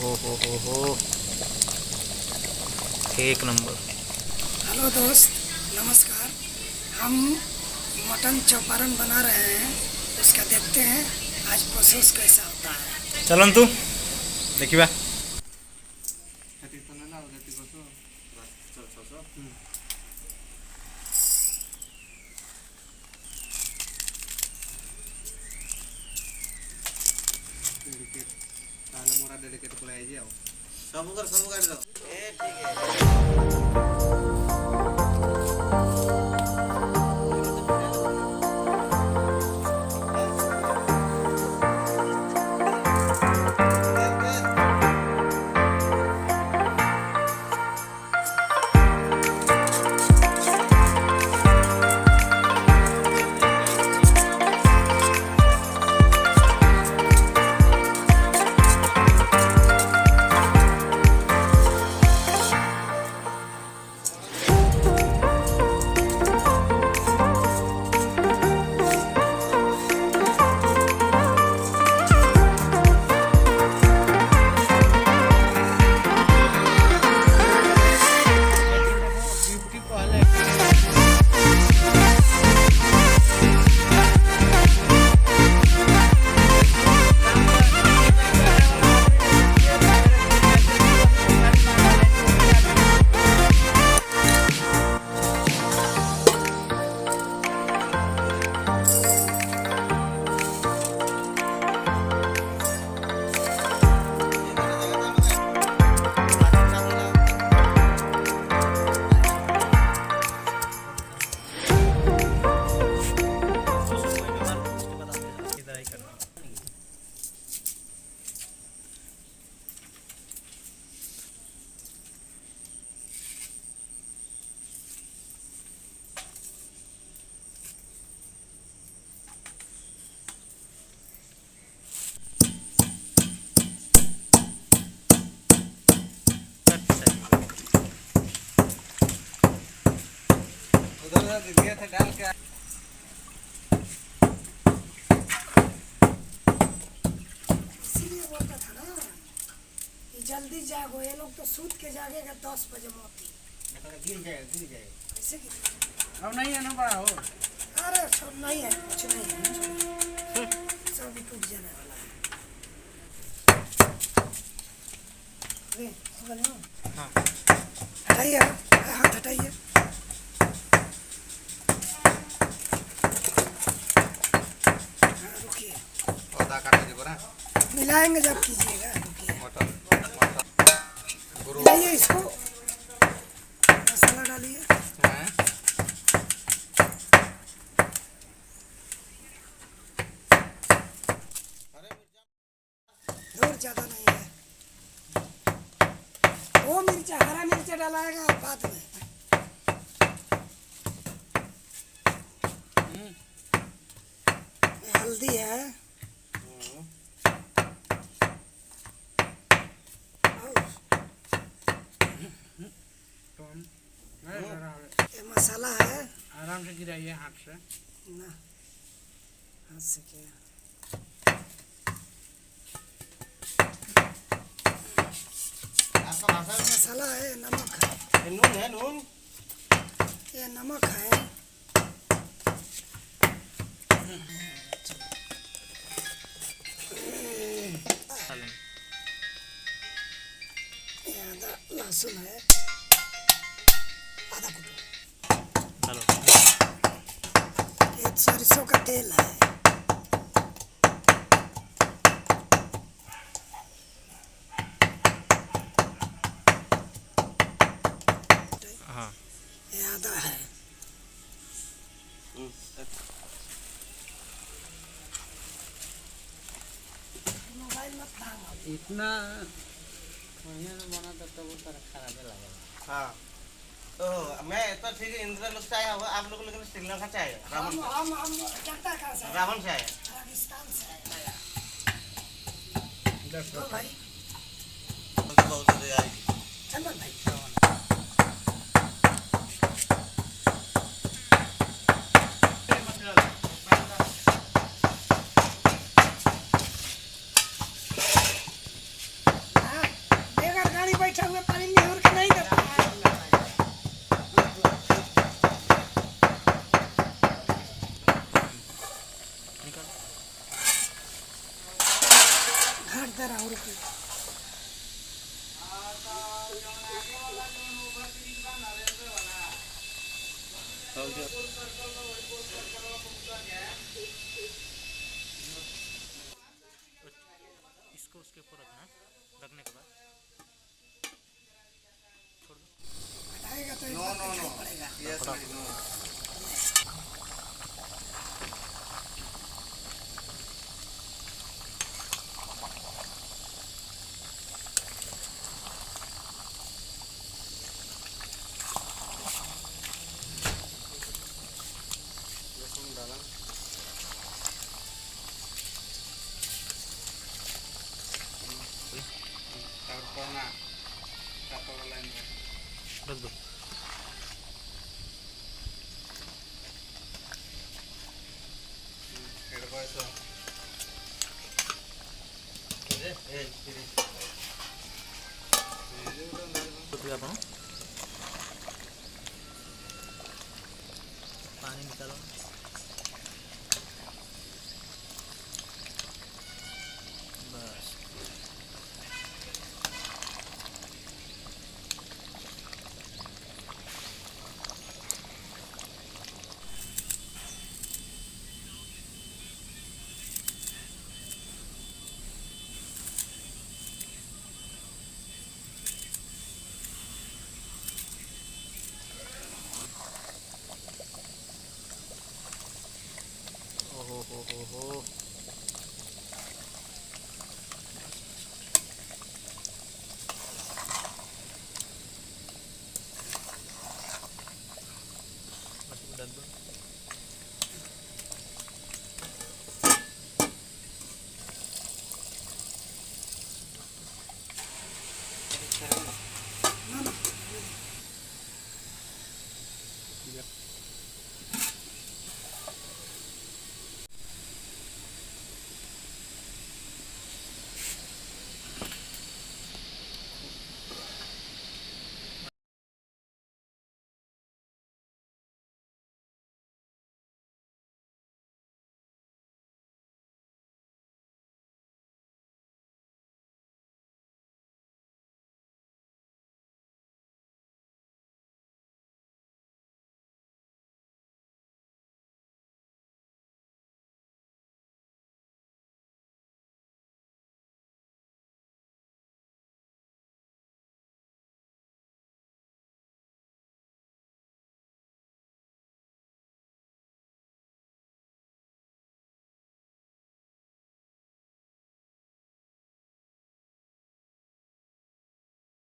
हो एक number. Hello दोस्त, नमस्कार। हम मटन चौपारण बना रहे हैं, उसका देखते हैं आज प्रोसेस कैसा होता है। चलन्तु देखिबा। मोरा डेडिकेट पळाई जे सब गाड़ी दो ए ठीक है। दिया था डाल के इसीलिए बोलता था ना कि जल्दी जागो, ये लोग तो सूत के जागेगा 10 बजे मोती। गिर जाएगा ऐसे कि अब नहीं है ना बड़ा हो। अरे सब नहीं है, कुछ नहीं है, सब भी टूट जाने वाला है। हो गया ना? हाँ। हटाइए, हाथ हटाइए। मिलाएंगे जब कीजिएगा। मिलाइए इसको, मसाला डालिए। और ज़्यादा नहीं है, वो मिर्चा हरा मिर्चा डालाएगा बाद में। हल्दी है, ये मसाला है। आराम से गिराइए हाथ से ना, हाथ से क्या मसाला है, नमक है, नून है, नून ये नमक है। ये आधा लहसुन है, आधा कुटू। चलो ये सरसों का तेल है। हाँ। ये आधा है। मोबाइल मत भांगो। इतना बढ़िया से बना तो वो तरह खराब लगेगा। हाँ तो मैं तो ठीक है, इंद्र लोग से आया हुआ, आप लोग लेकिन श्रीलंका से आए, हम चट्टा कहाँ से आए? रावण से आए, राजस्थान से आए। तो भाई बहुत चंदन भाई, इधर और रुको। इसको उसके ऊपर रखना, रखने के बाद छोड़ दो। हटाएगा तो नो नो नो पड़ेगा। यस नो लहसुन डाला करना काटो वाला रख दो। एडवाइस ए फिर ଆପଣ ପାଣି ନିକାଲ।